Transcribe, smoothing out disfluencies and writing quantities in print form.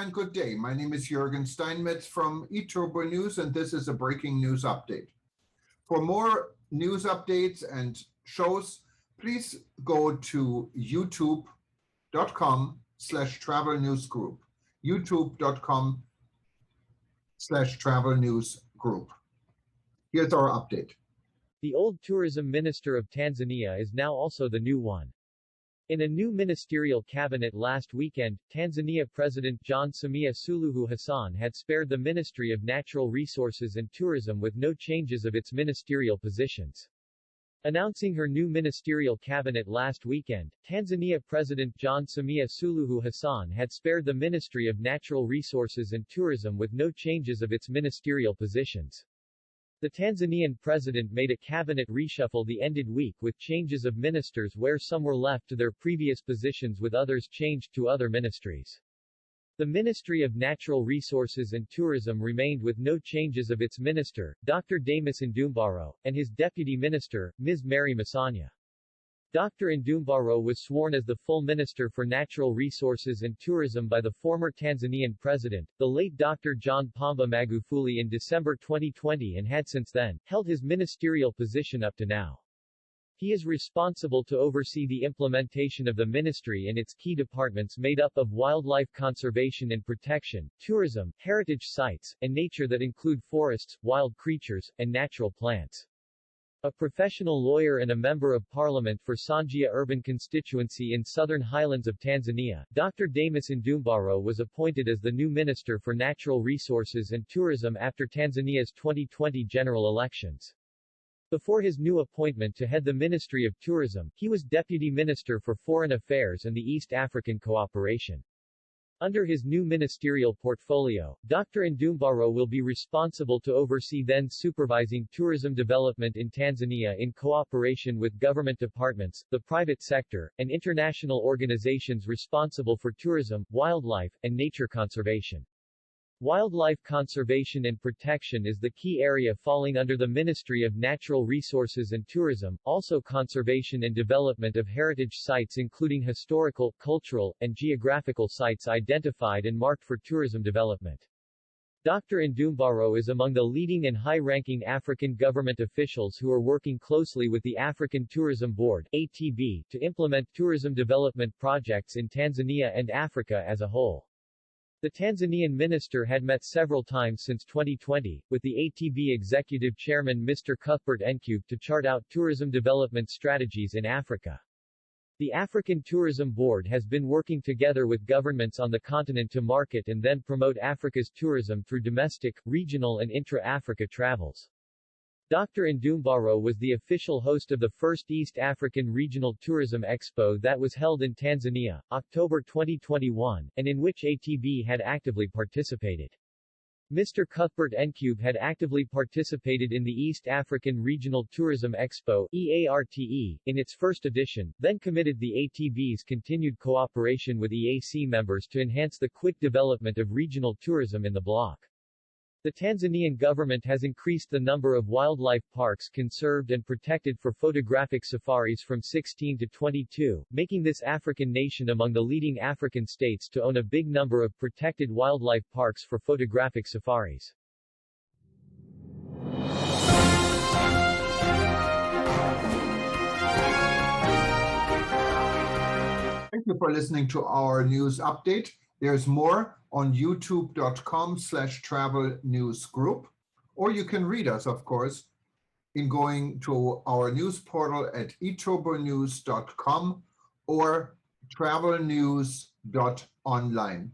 and good day. My name is Jürgen Steinmetz from eTurboNews, and this is a breaking news update. For more news updates and shows, please go to youtube.com/travel news group. youtube.com/travel news group. Here's our update. The old tourism minister of Tanzania is now also the new one. In a new ministerial cabinet last weekend, Tanzania President John Samia Suluhu Hassan had spared the Ministry of Natural Resources and Tourism with no changes of its ministerial positions. Announcing her new ministerial cabinet last weekend, Tanzania President John Samia Suluhu Hassan had spared the Ministry of Natural Resources and Tourism with no changes of its ministerial positions. The Tanzanian president made a cabinet reshuffle the ended week with changes of ministers where some were left to their previous positions with others changed to other ministries. The Ministry of Natural Resources and Tourism remained with no changes of its minister, Dr. Damas Ndumbaro, and his deputy minister, Ms. Mary Masanya. Dr. Ndumbaro was sworn as the full Minister for Natural Resources and Tourism by the former Tanzanian president, the late Dr. John Pombe Magufuli in December 2020 and had since then held his ministerial position up to now. He is responsible to oversee the implementation of the ministry and its key departments made up of wildlife conservation and protection, tourism, heritage sites, and nature that include forests, wild creatures, and natural plants. A professional lawyer and a member of parliament for Songea urban constituency in southern highlands of Tanzania, Dr. Damas Ndumbaro was appointed as the new Minister for Natural Resources and Tourism after Tanzania's 2020 general elections. Before his new appointment to head the Ministry of Tourism, he was Deputy Minister for Foreign Affairs and the East African Cooperation. Under his new ministerial portfolio, Dr. Ndumbaro will be responsible to oversee then supervising tourism development in Tanzania in cooperation with government departments, the private sector, and international organizations responsible for tourism, wildlife, and nature conservation. Wildlife conservation and protection is the key area falling under the Ministry of Natural Resources and Tourism, also conservation and development of heritage sites including historical, cultural, and geographical sites identified and marked for tourism development. Dr. Ndumbaro is among the leading and high-ranking African government officials who are working closely with the African Tourism Board (ATB) to implement tourism development projects in Tanzania and Africa as a whole. The Tanzanian minister had met several times since 2020, with the ATB executive chairman Mr. Cuthbert Ncube to chart out tourism development strategies in Africa. The African Tourism Board has been working together with governments on the continent to market and then promote Africa's tourism through domestic, regional and intra-Africa travels. Dr. Ndumbaro was the official host of the first East African Regional Tourism Expo that was held in Tanzania, October 2021, and in which ATB had actively participated. Mr. Cuthbert Ncube had actively participated in the East African Regional Tourism Expo (EARTE) in its first edition, then committed the ATB's continued cooperation with EAC members to enhance the quick development of regional tourism in the bloc. The Tanzanian government has increased the number of wildlife parks conserved and protected for photographic safaris from 16 to 22, making this African nation among the leading African states to own a big number of protected wildlife parks for photographic safaris. Thank you for listening to our news update. There's more on youtube.com/travel news group, or you can read us, of course, in going to our news portal at eTurboNews.com or travelnews.online.